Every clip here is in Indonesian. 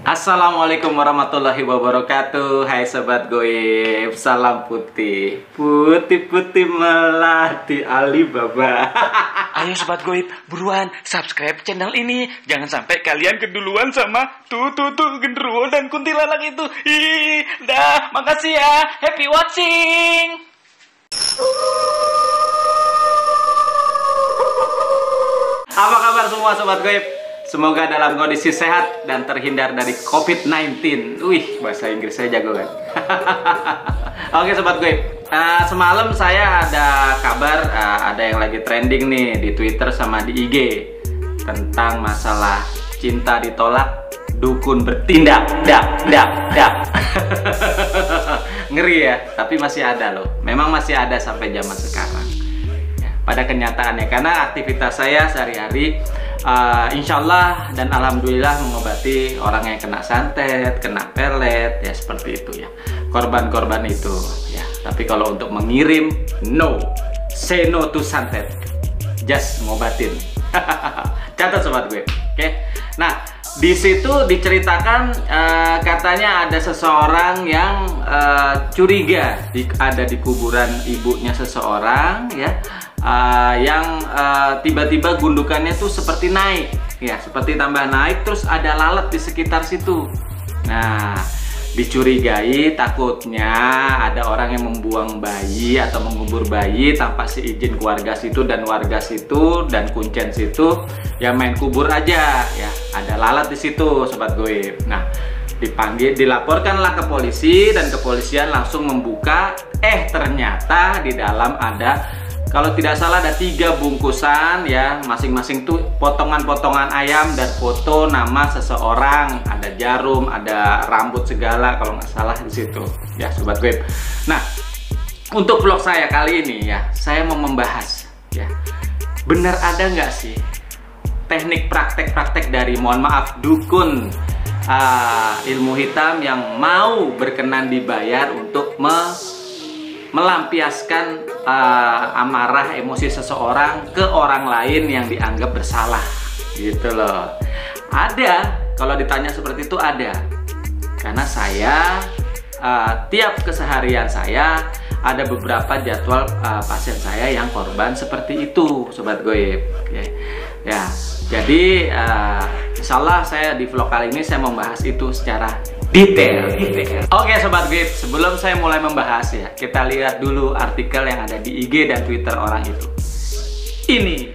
Assalamualaikum warahmatullahi wabarakatuh. Hai sobat goib, salam putih. Putih-putih melati Alibaba. Ayo sobat goib, buruan subscribe channel ini. Jangan sampai kalian keduluan sama tuh genderuwo dan kuntilanak itu. Dah, makasih ya. Happy watching. Apa kabar semua sobat goib? Semoga dalam kondisi sehat dan terhindar dari COVID-19. Wih, bahasa Inggris saya jago kan? Oke sobat goib, semalam saya ada kabar, ada yang lagi trending nih di Twitter sama di IG tentang masalah cinta ditolak, dukun bertindak, Ngeri ya, tapi masih ada loh. Memang masih ada sampai zaman sekarang. Ya, pada kenyataannya, karena aktivitas saya sehari-hari insya Allah dan alhamdulillah mengobati orang yang kena santet, kena pelet, ya seperti itu ya. Korban-korban itu ya. Tapi kalau untuk mengirim, no, say no to santet, just ngobatin. Catat sobat gue, oke? Nah, di situ diceritakan katanya ada seseorang yang curiga ada di kuburan ibunya seseorang ya. Yang tiba-tiba gundukannya tuh seperti naik ya, seperti tambah naik, terus ada lalat di sekitar situ. Nah, dicurigai takutnya ada orang yang membuang bayi atau mengubur bayi tanpa seizin keluarga situ dan warga situ dan kuncen situ, ya main kubur aja ya, ada lalat di situ sobat goib. Nah, dilaporkanlah ke polisi dan kepolisian langsung membuka, ternyata di dalam ada, kalau tidak salah ada 3 bungkusan ya, masing-masing tuh potongan-potongan ayam dan foto nama seseorang, ada jarum, ada rambut segala kalau nggak salah di situ ya sobat web. Nah, untuk vlog saya kali ini ya, saya mau membahas ya, benar ada nggak sih teknik praktek-praktek dari, mohon maaf, dukun ilmu hitam yang mau berkenan dibayar untuk melampiaskan amarah emosi seseorang ke orang lain yang dianggap bersalah gitu loh. Ada, kalau ditanya seperti itu ada, karena saya tiap keseharian saya ada beberapa jadwal pasien saya yang korban seperti itu sobat goib. Ya, jadi insya Allah saya di vlog kali ini saya membahas itu secara detail. Oke sobat goib, sebelum saya mulai membahas ya, kita lihat dulu artikel yang ada di IG dan Twitter orang itu. Ini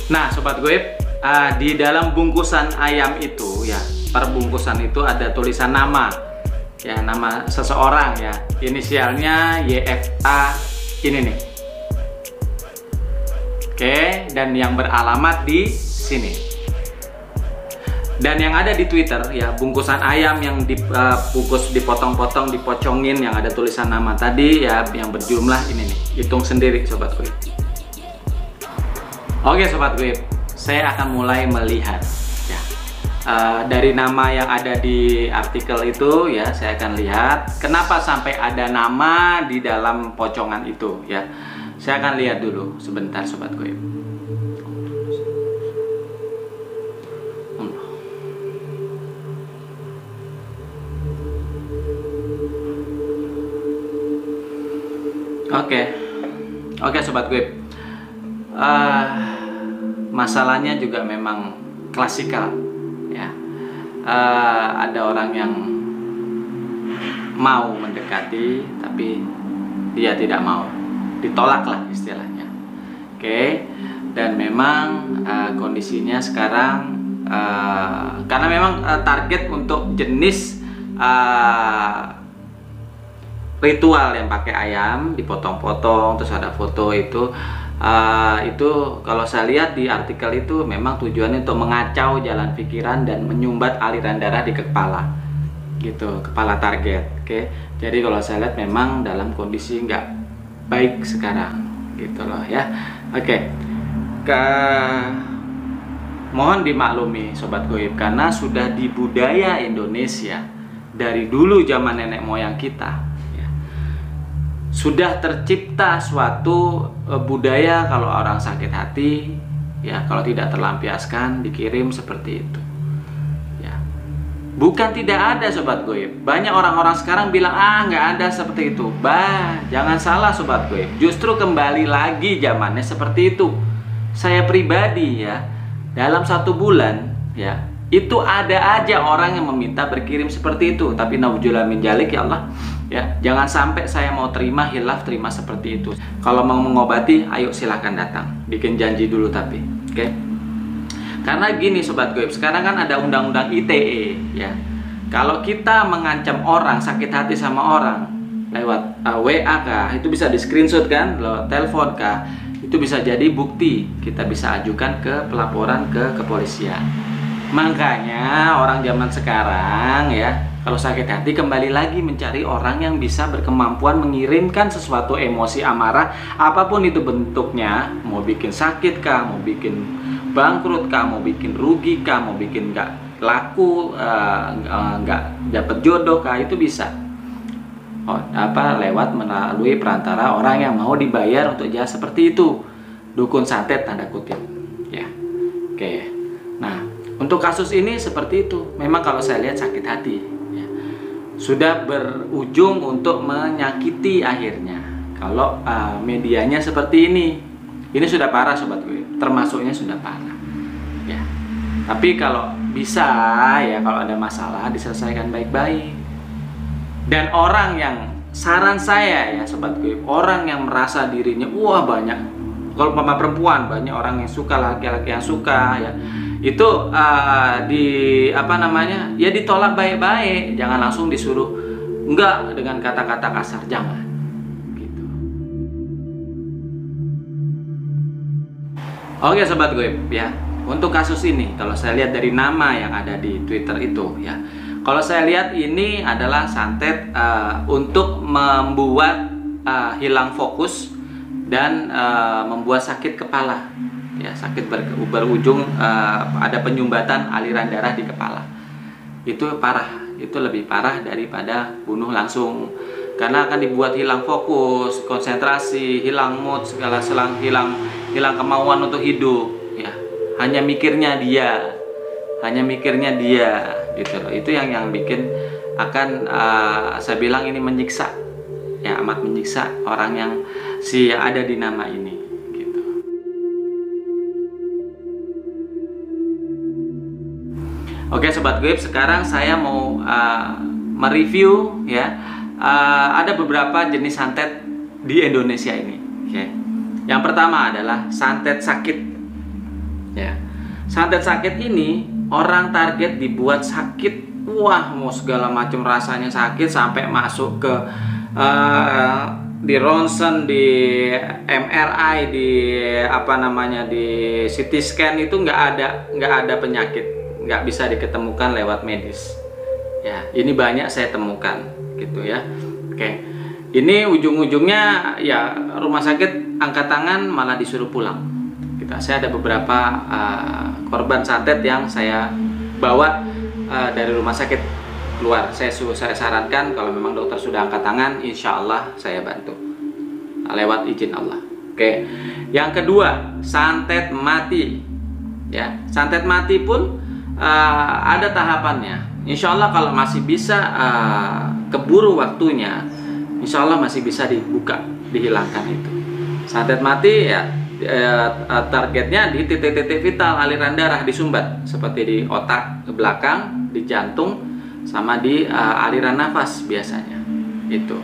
nah sobat goib, di dalam bungkusan ayam itu ya, per bungkusan itu ada tulisan nama ya, nama seseorang ya, inisialnya YFA ini nih. Oke, dan yang beralamat di sini. Dan yang ada di Twitter ya, bungkusan ayam yang dibungkus, dipotong-potong, dipocongin, yang ada tulisan nama tadi ya, yang berjumlah ini nih, hitung sendiri sobat goib. Oke sobat goib, saya akan mulai melihat ya, dari nama yang ada di artikel itu ya, saya akan lihat kenapa sampai ada nama di dalam pocongan itu ya. Saya akan lihat dulu sebentar sobat goib. Oke sobat goib, masalahnya juga memang klasikal ya. Ada orang yang mau mendekati tapi dia tidak mau, ditolak lah istilahnya. Oke, dan memang kondisinya sekarang karena memang target untuk jenis ritual yang pakai ayam dipotong-potong terus ada foto itu kalau saya lihat di artikel itu memang tujuannya untuk mengacau jalan pikiran dan menyumbat aliran darah di kepala gitu, kepala target. Oke, jadi kalau saya lihat memang dalam kondisi nggak baik sekarang, gitu loh ya. Oke, mohon dimaklumi Sobat Goib, karena sudah di budaya Indonesia dari dulu zaman nenek moyang kita, ya, sudah tercipta suatu budaya kalau orang sakit hati, ya kalau tidak terlampiaskan dikirim seperti itu. Bukan tidak ada Sobat Goib. Banyak orang-orang sekarang bilang, nggak ada seperti itu. Jangan salah Sobat Goib. Justru kembali lagi zamannya seperti itu. Saya pribadi ya, dalam 1 bulan ya, itu ada aja orang yang meminta berkirim seperti itu. Tapi naudzubillah min dzalik ya Allah. Ya, jangan sampai saya mau terima terima seperti itu. Kalau mau mengobati, ayo silahkan datang. Bikin janji dulu tapi, oke? Karena gini Sobat Goib, sekarang kan ada undang-undang ITE ya. Kalau kita mengancam orang, sakit hati sama orang lewat WA kah, itu bisa di screenshot kan, lewat telepon kah, itu bisa jadi bukti. Kita bisa ajukan ke pelaporan ke kepolisian. Makanya orang zaman sekarang ya, kalau sakit hati kembali lagi mencari orang yang bisa berkemampuan mengirimkan sesuatu emosi amarah, apapun itu bentuknya, mau bikin sakit kah, mau bikin bangkrut kah, mau bikin rugi kah, mau bikin nggak laku, nggak dapet jodoh kah, itu bisa. Lewat melalui perantara orang yang mau dibayar untuk jasa seperti itu, dukun santet tanda kutip ya. Oke, nah untuk kasus ini seperti itu. Memang kalau saya lihat sakit hati ya. Sudah berujung untuk menyakiti akhirnya. Kalau medianya seperti ini sudah parah Sobat Goib, termasuknya sudah parah ya. Tapi kalau bisa ya, kalau ada masalah diselesaikan baik-baik. Dan orang yang, saran saya ya Sobat Goib, orang yang merasa dirinya banyak, kalau mama perempuan banyak orang yang suka, laki-laki yang suka ya, itu ya ditolak baik-baik, jangan langsung disuruh enggak dengan kata-kata kasar, jangan. Oke Sobat Goib ya, untuk kasus ini kalau saya lihat dari nama yang ada di Twitter itu ya, kalau saya lihat ini adalah santet untuk membuat hilang fokus dan membuat sakit kepala ya, sakit berujung ada penyumbatan aliran darah di kepala. Itu parah, itu lebih parah daripada bunuh langsung, karena akan dibuat hilang fokus, konsentrasi, hilang mood, segala hilang kemauan untuk hidup ya. Hanya mikirnya dia gitu loh. Itu yang bikin akan saya bilang ini menyiksa ya, amat menyiksa orang yang ada di nama ini gitu. Oke Sobat Goib, sekarang saya mau mereview ya, ada beberapa jenis santet di Indonesia ini. Oke. Yang pertama adalah santet sakit ya. Santet sakit ini orang target dibuat sakit, mau segala macam rasanya sakit, sampai masuk ke di ronsen, di MRI, di di CT scan, itu nggak ada penyakit, nggak bisa diketemukan lewat medis ya. Ini banyak saya temukan gitu ya. Oke, ini ujung-ujungnya ya rumah sakit angkat tangan, malah disuruh pulang. Saya ada beberapa korban santet yang saya bawa dari rumah sakit keluar. Saya sarankan kalau memang dokter sudah angkat tangan, insya Allah saya bantu lewat izin Allah. Oke, yang kedua santet mati ya. Santet mati pun ada tahapannya. Insya Allah kalau masih bisa keburu waktunya, insya Allah masih bisa dibuka, dihilangkan itu. Santet mati ya, targetnya di titik-titik vital aliran darah, disumbat seperti di otak ke belakang, di jantung, sama di aliran nafas biasanya itu.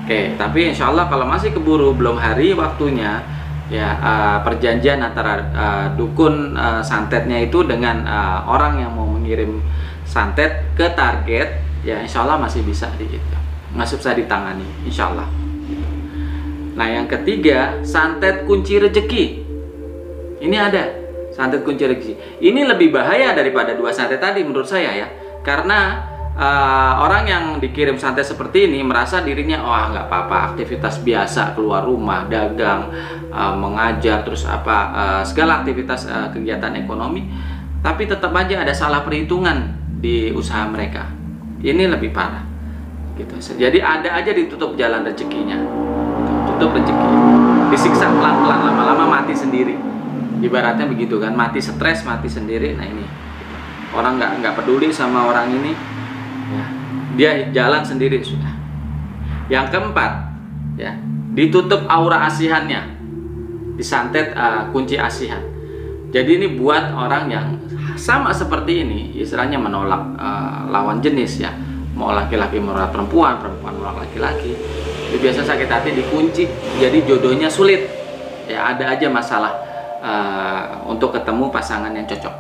Oke, tapi insya Allah kalau masih keburu, belum hari waktunya ya, perjanjian antara dukun santetnya itu dengan orang yang mau mengirim santet ke target ya, insya Allah masih bisa masih bisa ditangani insya Allah. Nah yang ketiga, santet kunci rejeki. Ini ada santet kunci rejeki. Ini lebih bahaya daripada dua santet tadi menurut saya ya, karena orang yang dikirim santet seperti ini merasa dirinya nggak apa-apa, aktivitas biasa, keluar rumah, dagang, mengajar, terus segala aktivitas kegiatan ekonomi, tapi tetap aja ada salah perhitungan di usaha mereka. Ini lebih parah gitu. Jadi ada aja ditutup jalan rezekinya, tutup rezeki, disiksa pelan-pelan, lama-lama mati sendiri, ibaratnya begitu kan, mati stres, mati sendiri. Nah ini orang nggak peduli sama orang ini, ya, dia jalan sendiri sudah. Yang keempat, ya, ditutup aura asihannya, disantet kunci asihan. Jadi ini buat orang yang sama seperti ini, istilahnya menolak lawan jenis, ya, mau laki-laki menolak perempuan, perempuan menolak laki-laki. Itu biasa sakit hati dikunci, jadi jodohnya sulit. Ya ada aja masalah untuk ketemu pasangan yang cocok.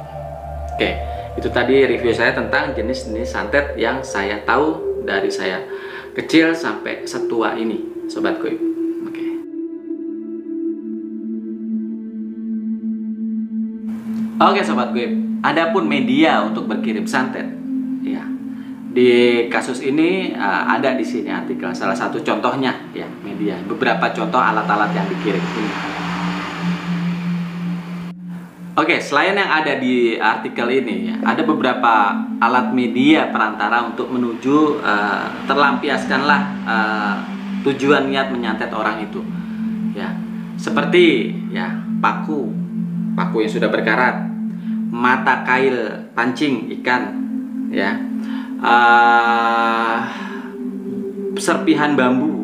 Oke. Itu tadi review saya tentang jenis-jenis santet yang saya tahu dari saya kecil sampai setua ini, Sobat Goib. Oke. Oke, Sobat Goib. Adapun media untuk berkirim santet, ya. Di kasus ini ada di sini artikel. Salah satu contohnya, ya, media. Beberapa contoh alat-alat yang dikirim ini. Oke, selain yang ada di artikel ini, ya, ada beberapa alat media perantara untuk menuju terlampiaskanlah tujuan niat menyantet orang itu, ya, seperti ya paku yang sudah berkarat, mata kail pancing ikan, ya, serpihan bambu,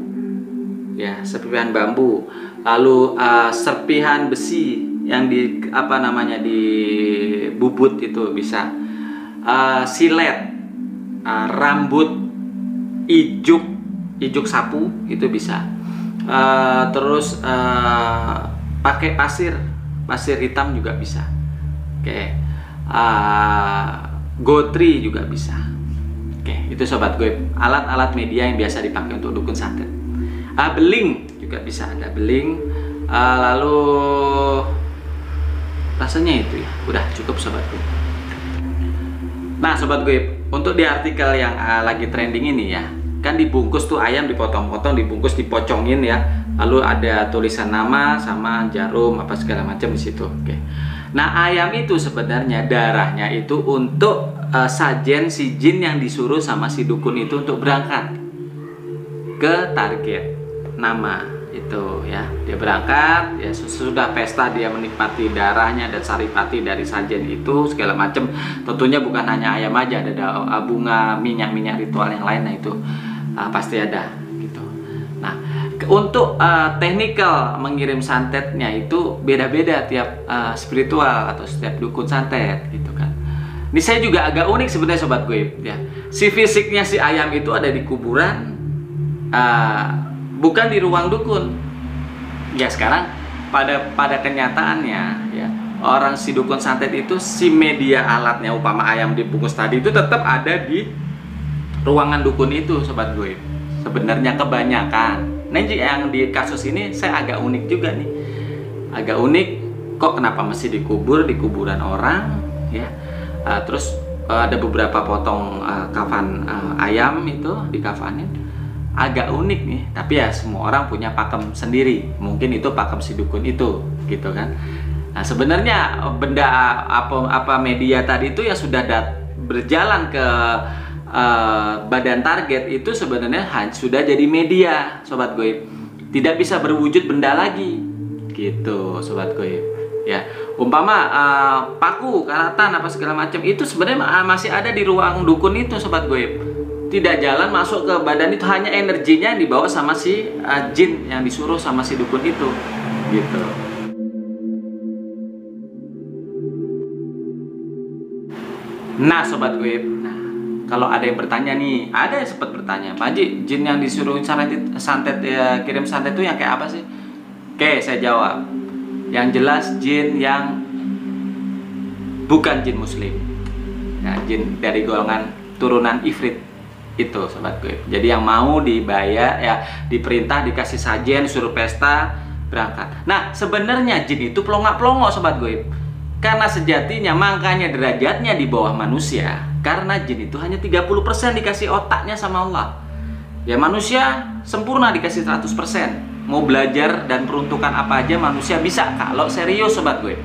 ya, serpihan bambu, lalu serpihan besi yang di di bubut itu bisa, silet, rambut, ijuk sapu itu bisa, terus pakai pasir hitam juga bisa, oke, gotri juga bisa. Oke, itu Sobat Goib, alat-alat media yang biasa dipakai untuk dukun santet. Beling juga bisa, ada beling, lalu rasanya itu, ya, udah cukup Sobat Goib. Nah Sobat Goib, untuk di artikel yang lagi trending ini, ya, kan dibungkus tuh ayam, dipotong-potong, dibungkus, dipocongin, ya, lalu ada tulisan nama sama jarum apa segala macam di situ. Oke. Nah ayam itu sebenarnya darahnya itu untuk sajen si jin yang disuruh sama si dukun itu untuk berangkat ke target nama itu, ya, dia berangkat, ya, sudah pesta dia menikmati darahnya dan saripati dari sajen itu segala macam. Tentunya bukan hanya ayam aja, ada bunga, minyak ritual yang lain, nah itu pasti ada gitu. Nah untuk teknikal mengirim santetnya itu beda-beda tiap spiritual atau setiap dukun santet gitu kan. Ini saya juga agak unik sebenarnya Sobat Goib, ya. Si fisiknya si ayam itu ada di kuburan, bukan di ruang dukun. Ya sekarang pada kenyataannya, ya, orang si dukun santet itu si media alatnya upama ayam dibungkus tadi itu tetap ada di ruangan dukun itu Sobat Goib. Sebenarnya kebanyakan. Nah yang di kasus ini saya agak unik juga nih. Agak unik kok kenapa mesti dikubur di kuburan orang, ya. Terus ada beberapa potong kafan ayam itu dikafanin. Agak unik nih, tapi ya semua orang punya pakem sendiri. Mungkin itu pakem si dukun itu, gitu kan. Nah sebenarnya benda apa media tadi itu yang sudah berjalan ke badan target itu sebenarnya sudah jadi media Sobat Goib, tidak bisa berwujud benda lagi, gitu Sobat Goib. Ya umpama paku, karatan apa segala macam itu sebenarnya masih ada di ruang dukun itu Sobat Goib. Tidak jalan masuk ke badan itu, hanya energinya yang dibawa sama si jin yang disuruh sama si dukun itu, gitu. Nah Sobat Goib, nah kalau ada yang bertanya nih, ada yang sempat bertanya, Pak Haji, jin yang disuruh santet ya, kirim santet itu yang kayak apa sih? Oke, saya jawab. Yang jelas jin yang bukan jin muslim, ya, jin dari golongan turunan ifrit itu Sobat Goib. Jadi yang mau dibayar, ya, diperintah, dikasih sajen, suruh pesta, berangkat. Nah sebenarnya jin itu pelongo-pelongo Sobat Goib. Karena sejatinya makanya derajatnya di bawah manusia. Karena jin itu hanya 30% dikasih otaknya sama Allah. Ya manusia sempurna dikasih 100%. Mau belajar dan peruntukan apa aja manusia bisa kalau serius sobat gue.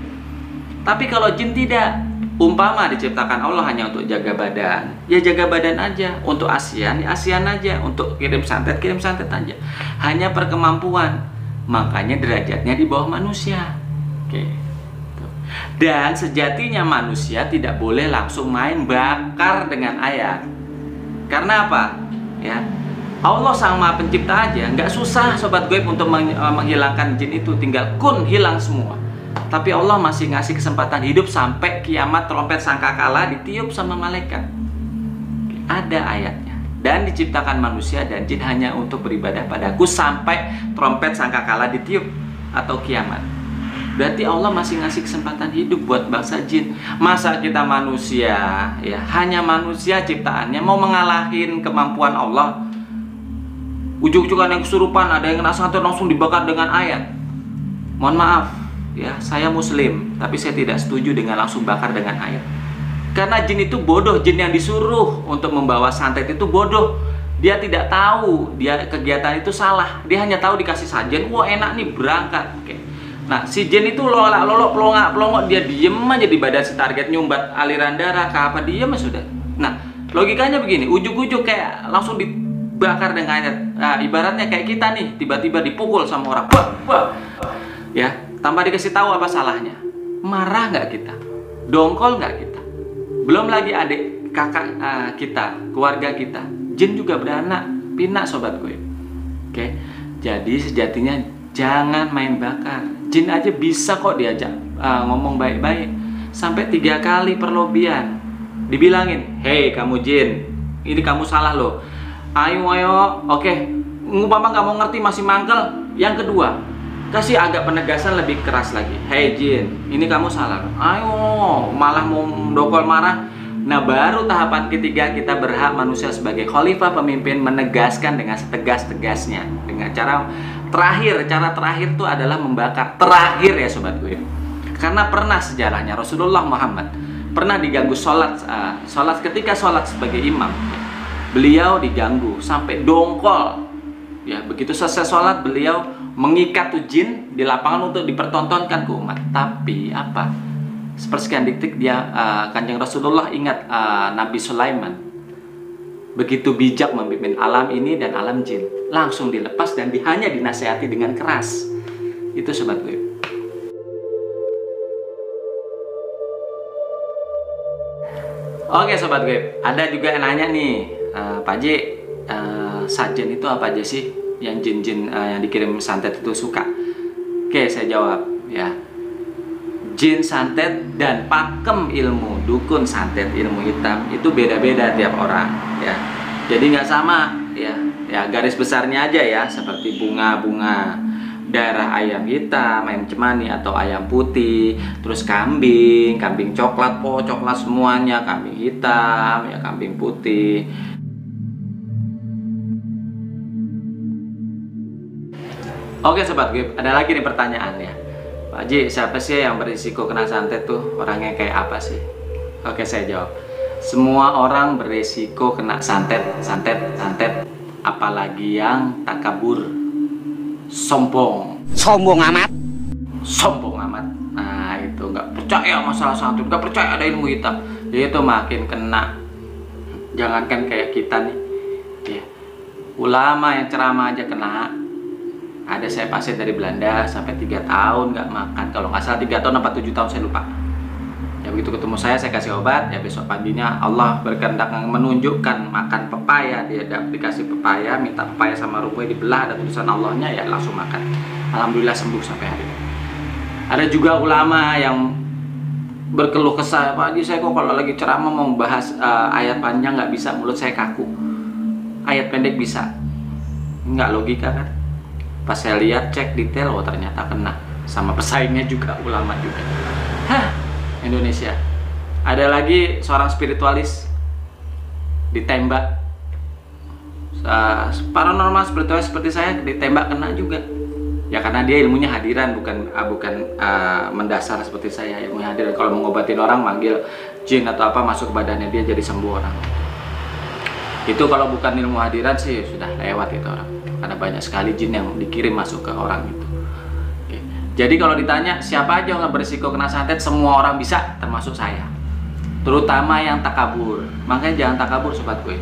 Tapi kalau jin tidak. Umpama diciptakan Allah hanya untuk jaga badan, ya jaga badan aja. Untuk ASEAN, ya ASEAN aja. Untuk kirim santet aja. Hanya perkemampuan. Makanya derajatnya di bawah manusia. Oke. Dan sejatinya manusia tidak boleh langsung main bakar dengan ayat. Karena apa? Ya, Allah sang maha pencipta aja nggak susah sobat gue untuk menghilangkan jin itu. Tinggal kun hilang semua. Tapi Allah masih ngasih kesempatan hidup sampai kiamat trompet sangkakala ditiup sama malaikat. Ada ayatnya. Dan diciptakan manusia dan jin hanya untuk beribadah padaku sampai trompet sangkakala ditiup atau kiamat. Berarti Allah masih ngasih kesempatan hidup buat bangsa jin. Masa kita manusia, ya hanya manusia ciptaannya mau mengalahin kemampuan Allah? Ujuk-ujukan yang kesurupan, ada yang kena santet langsung dibakar dengan ayat. Mohon maaf. Ya, saya muslim, tapi saya tidak setuju dengan langsung bakar dengan ayat. Karena jin itu bodoh, jin yang disuruh untuk membawa santet itu bodoh. Dia tidak tahu, dia kegiatan itu salah. Dia hanya tahu dikasih sajen, wah enak nih berangkat. Oke. Nah, si jin itu lolak-lolok, pelongak-pelongok, dia diem aja di badan si target, nyumbat aliran darah, ke apa diem ya sudah. Nah, logikanya begini, ujuk-ujuk kayak langsung dibakar dengan ayat. Nah, ibaratnya kayak kita nih, tiba-tiba dipukul sama orang. Wah. Ya. Tanpa dikasih tahu apa salahnya. Marah nggak kita? Dongkol nggak kita? Belum lagi adik, kakak kita, keluarga kita. Jin juga beranak, pinak sobat gue. Oke, jadi sejatinya jangan main bakar. Jin aja bisa kok diajak ngomong baik-baik. Sampai 3 kali perlobian. Dibilangin, hei kamu jin, ini kamu salah loh. Ayo, oke. Ngumpama nggak mau ngerti masih mangkel. Yang kedua, kasih agak penegasan lebih keras lagi. Hei jin, ini kamu salah. Ayo, malah mau mendokol marah. Nah baru tahapan ketiga kita berhak manusia sebagai khalifah pemimpin menegaskan dengan setegas-tegasnya. Dengan cara terakhir itu adalah membakar. Terakhir ya sobat gue. Karena pernah sejarahnya Rasulullah Muhammad pernah diganggu sholat ketika sholat sebagai imam. Beliau diganggu sampai dongkol. Ya begitu selesai sholat beliau mengikat tuh jin di lapangan untuk dipertontonkan ke umat. Tapi apa? Sepersekian detik dia Kanjeng Rasulullah ingat Nabi Sulaiman begitu bijak memimpin alam ini dan alam jin. Langsung dilepas dan hanya dinasehati dengan keras. Itu sobat gue. Oke sobat gue, ada juga yang nanya nih, Pak Haji, sajen itu apa aja sih? Yang jin-jin yang dikirim santet itu suka. Oke, saya jawab ya. Jin santet dan pakem ilmu dukun santet ilmu hitam itu beda-beda tiap orang ya. Jadi nggak sama ya. Ya garis besarnya aja ya, seperti bunga-bunga, darah ayam hitam, ayam cemani atau ayam putih, terus kambing coklat, coklat semuanya, kambing hitam ya, kambing putih. Oke sobat gue, ada lagi nih pertanyaan ya. Pak Haji, siapa sih yang berisiko kena santet tuh? Orangnya kayak apa sih? Oke, saya jawab. Semua orang berisiko kena santet. Apalagi yang takabur, sombong amat. Nah itu nggak percaya masalah santet, nggak percaya ada ilmu hitam. Dia itu makin kena. Jangankan kayak kita nih, ya. Ulama yang ceramah aja kena. Ada saya pasien dari Belanda sampai 3 tahun nggak makan, kalau nggak salah 3 tahun atau 7 tahun saya lupa. Ya begitu ketemu saya kasih obat, ya besok paginya Allah berkehendak menunjukkan makan pepaya, dia dikasih pepaya, minta pepaya sama rumput dibelah, ada tulisan Allahnya, ya langsung makan. Alhamdulillah sembuh sampai hari ini. Ada juga ulama yang berkeluh kesah, Pak Haji saya kok kalau lagi ceramah mau bahas ayat panjang nggak bisa, mulut saya kaku. Ayat pendek bisa, nggak logika kan? Pas saya lihat cek detail, oh ternyata kena sama pesaingnya juga, ulama juga. Hah, Indonesia. Ada lagi seorang spiritualis ditembak. Paranormal spiritualis seperti saya ditembak kena juga. Ya karena dia ilmunya hadiran, bukan mendasar seperti saya. Ilmunya hadiran, kalau mengobatin orang manggil jin atau apa masuk ke badannya dia jadi sembuh orang. Itu kalau bukan ilmu hadiran sih sudah lewat itu orang. Karena banyak sekali jin yang dikirim masuk ke orang itu. Oke. Jadi kalau ditanya siapa aja yang berisiko kena santet, semua orang bisa, termasuk saya. Terutama yang takabur. Makanya jangan takabur sobat gue.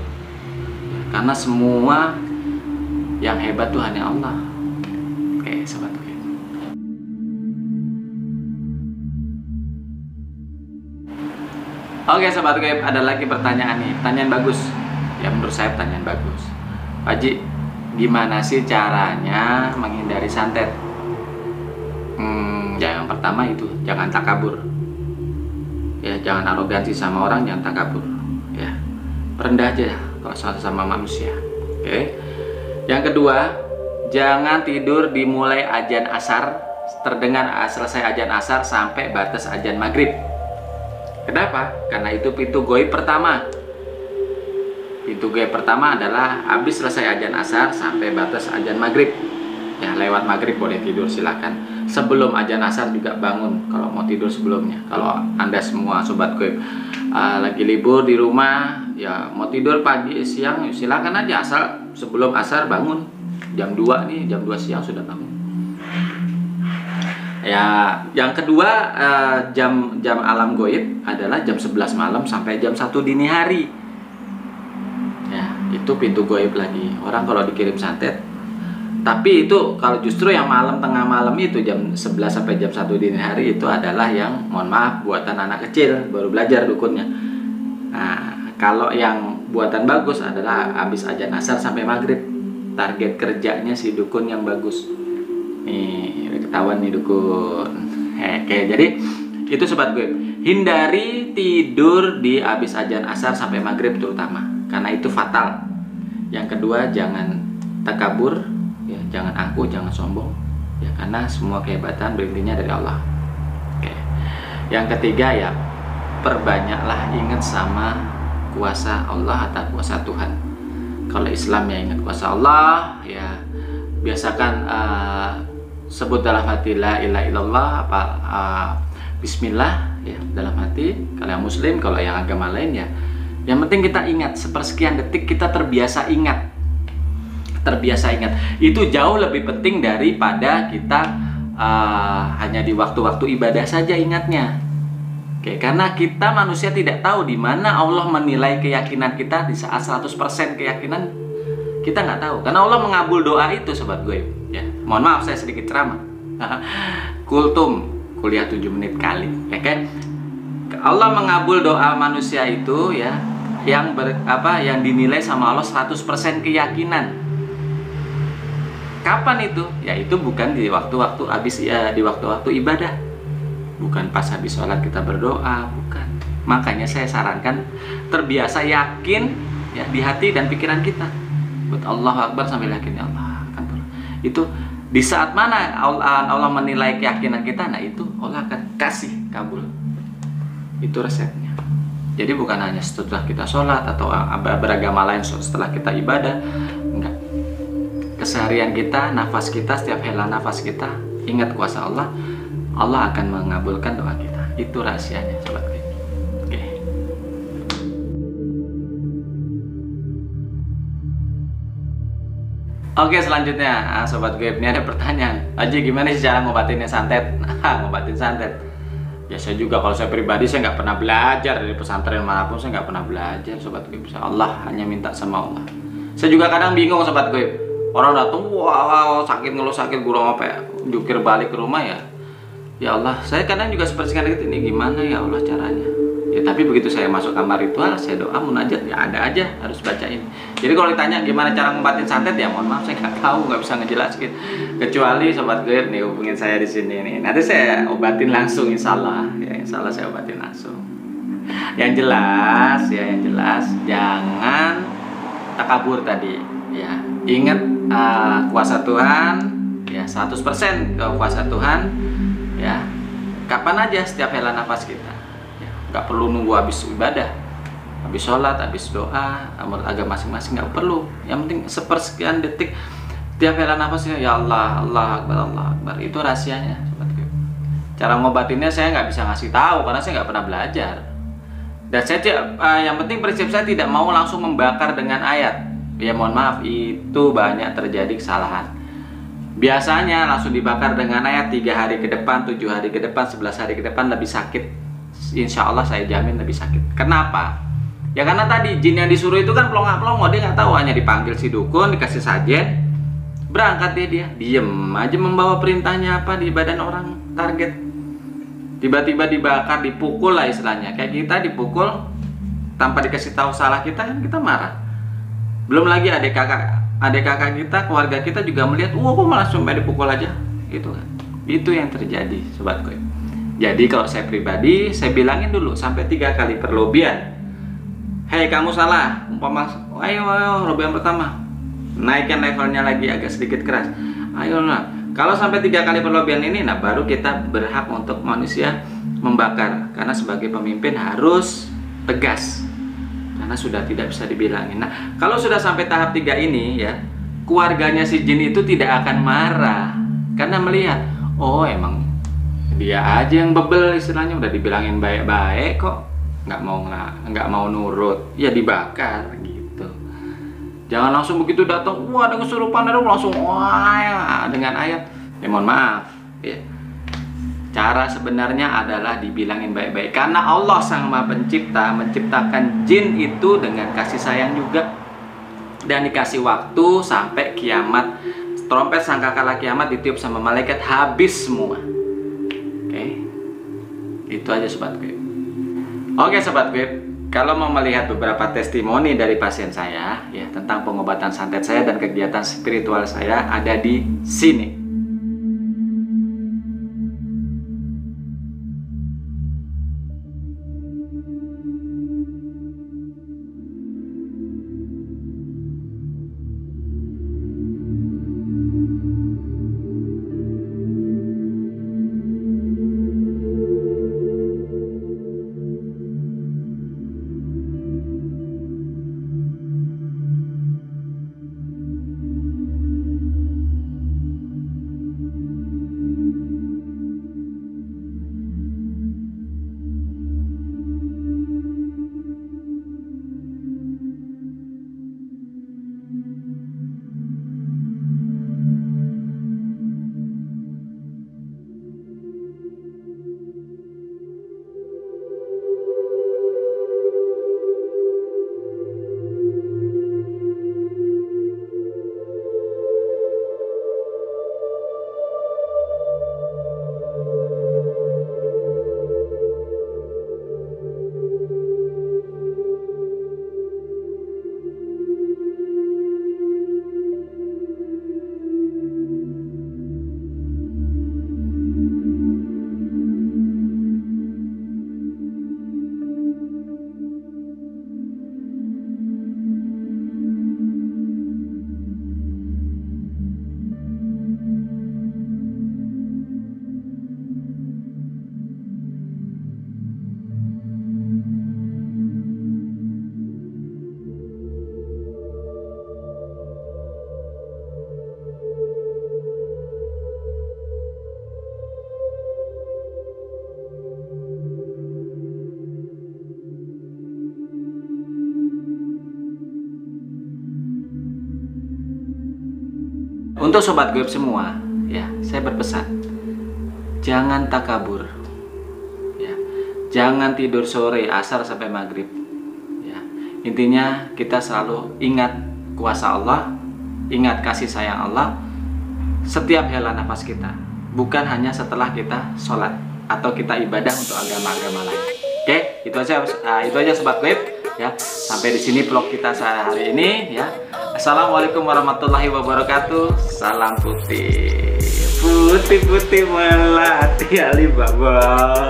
Karena semua yang hebat tuh hanya Allah. Oke, sobat gue. Oke, sobat gue, ada lagi pertanyaan nih. Pertanyaan bagus. Ya menurut saya pertanyaan bagus. Pak Haji, gimana sih caranya menghindari santet? Ya yang pertama itu jangan takabur. Ya jangan arogansi sama orang, jangan takabur. Ya rendah aja kalau sama manusia. Oke. Yang kedua, jangan tidur dimulai azan asar, terdengar selesai azan asar sampai batas azan maghrib. Kenapa? Karena itu pintu goib pertama. Pintu goib pertama adalah habis selesai azan asar sampai batas azan maghrib. Ya lewat maghrib boleh tidur silakan. Sebelum azan asar juga bangun kalau mau tidur sebelumnya. Kalau Anda semua sobat goib lagi libur di rumah, ya mau tidur pagi siang silakan aja, asal sebelum asar bangun. Jam 2 nih, jam 2 siang sudah bangun. Ya, yang kedua jam alam goib adalah jam 11 malam sampai jam 1 dini hari. Ya, itu pintu goib lagi. Orang kalau dikirim santet. Tapi itu kalau justru yang malam, tengah malam itu jam 11 sampai jam 1 dini hari itu adalah yang mohon maaf buatan anak kecil baru belajar dukunnya. Nah, kalau yang buatan bagus adalah habis azan asar sampai maghrib. Target kerjanya si dukun yang bagus. Nih, udah ketahuan nih dukun. Oke, jadi itu sobat gue. Hindari tidur di habis azan asar sampai maghrib terutama, karena itu fatal. Yang kedua, jangan takabur, ya, jangan angkuh, jangan sombong, ya, karena semua kehebatan berintinya dari Allah. Oke. Yang ketiga ya, perbanyaklah ingat sama kuasa Allah atau kuasa Tuhan. Kalau Islam ya ingat kuasa Allah, ya biasakan sebut dalam hati la ilaha illallah, bismillah ya dalam hati. Kalau yang muslim, kalau yang agama lain ya yang penting kita ingat, sepersekian detik kita terbiasa ingat. Itu jauh lebih penting daripada kita hanya di waktu-waktu ibadah saja ingatnya. Oke, karena kita manusia tidak tahu di mana Allah menilai keyakinan kita di saat 100% keyakinan kita nggak tahu. Karena Allah mengabul doa itu sobat gue. Ya, mohon maaf saya sedikit ceramah. Kultum kuliah 7 menit kali, ya kan? Allah mengabul doa manusia itu ya yang yang dinilai sama Allah 100% keyakinan. Kapan itu? Ya itu bukan di waktu-waktu habis di waktu-waktu ibadah. Bukan pas habis sholat kita berdoa, bukan. Makanya saya sarankan terbiasa yakin ya di hati dan pikiran kita. Buat Allah Akbar sambil yakin ya Allah akan turun. Itu di saat mana Allah menilai keyakinan kita, nah itu Allah akan kasih kabul. Itu resepnya. Jadi bukan hanya setelah kita sholat atau beragama lain setelah kita ibadah, enggak. Keseharian kita, nafas kita, setiap hela nafas kita ingat kuasa Allah, Allah akan mengabulkan doa kita. Itu rahasianya sobat gue. Oke. Oke, selanjutnya sobat gue, ini ada pertanyaan. Haji, gimana sih cara ngobatinnya santet? Ngobatin santet. Ya saya juga, kalau saya pribadi saya nggak pernah belajar dari pesantren manapun, saya nggak pernah belajar sobat gue. Allah hanya minta sama Allah. Saya juga kadang bingung sobat gue. Orang datang, wow, sakit ngeluh sakit, gurung apa ya, jukir balik ke rumah ya. Ya Allah, saya kadang juga seperti gitu, ini gimana ya Allah caranya. Ya tapi begitu saya masuk kamar ritual, saya doa munajat, ya ada aja harus bacain. Jadi kalau ditanya gimana cara ngobatin santet, ya mohon maaf saya nggak tahu, nggak bisa ngejelasin. Kecuali sobat gue nih hubungin saya di sini nih, nanti saya obatin langsung insya Allah. Ya insya Allah saya obatin langsung. Yang jelas jangan takabur tadi. Ya ingat kuasa Tuhan, ya 100% ke kuasa Tuhan. Ya, kapan aja setiap hela nafas kita. Ya, nggak perlu nunggu habis ibadah, habis sholat, habis doa, menurut agama masing-masing nggak perlu. Yang penting sepersekian detik Tiap hela nafas ya Allah, Allah Akbar, Allah Akbar. Itu rahasianya, Sobat Goib. Cara ngobatinnya saya nggak bisa ngasih tahu karena saya nggak pernah belajar. Dan saya yang penting prinsip saya tidak mau langsung membakar dengan ayat. Ya mohon maaf, itu banyak terjadi kesalahan. Biasanya langsung dibakar dengan ayat 3 hari ke depan, 7 hari ke depan, 11 hari ke depan lebih sakit. Insya Allah saya jamin lebih sakit. Kenapa? Ya karena tadi jin yang disuruh itu kan pelongo-pelongo, dia nggak tahu, hanya dipanggil si dukun, dikasih sajen, berangkat dia diem aja membawa perintahnya apa di badan orang target. Tiba-tiba dibakar, dipukul lah istilahnya. Kayak kita dipukul tanpa dikasih tahu salah kita kan kita marah. Belum lagi adik kakak kita, keluarga kita juga melihat, kok malah sampai dipukul aja, gitu kan. Itu yang terjadi, Sobat Goib. Jadi kalau saya pribadi, saya bilangin dulu sampai 3 kali perlobian. Hei kamu salah, umpama, ayo lobian pertama, naikkan levelnya lagi agak sedikit keras. Ayo lah. Kalau sampai 3 kali perlobian ini, nah baru kita berhak untuk manusia membakar. Karena sebagai pemimpin harus tegas. Karena sudah tidak bisa dibilangin. Nah, kalau sudah sampai tahap 3 ini ya, keluarganya si jin itu tidak akan marah. Karena melihat, oh emang dia aja yang bebel istilahnya, udah dibilangin baik-baik kok nggak mau nurut, ya dibakar gitu. Jangan langsung begitu datang, wah ada kesurupan, ada langsung wah dengan ayat. Ya mohon maaf ya. Cara sebenarnya adalah dibilangin baik-baik. Karena Allah Sang Maha Pencipta menciptakan jin itu dengan kasih sayang juga. Dan dikasih waktu sampai kiamat. Trompet sangkakala kiamat ditiup sama malaikat, habis semua. Oke. Itu aja Sobat Goib. Oke Sobat Goib, kalau mau melihat beberapa testimoni dari pasien saya ya tentang pengobatan santet saya dan kegiatan spiritual saya, ada di sini. Untuk Sobat Goib semua, ya, saya berpesan, jangan takabur, ya, jangan tidur sore, asar sampai maghrib, ya. Intinya kita selalu ingat kuasa Allah, ingat kasih sayang Allah, setiap hela nafas kita, bukan hanya setelah kita sholat atau kita ibadah untuk agama-agama lain. Oke, itu aja Sobat Goib, ya. Sampai di sini vlog kita hari ini, ya. Assalamualaikum warahmatullahi wabarakatuh. Salam putih, putih melati Alibaba.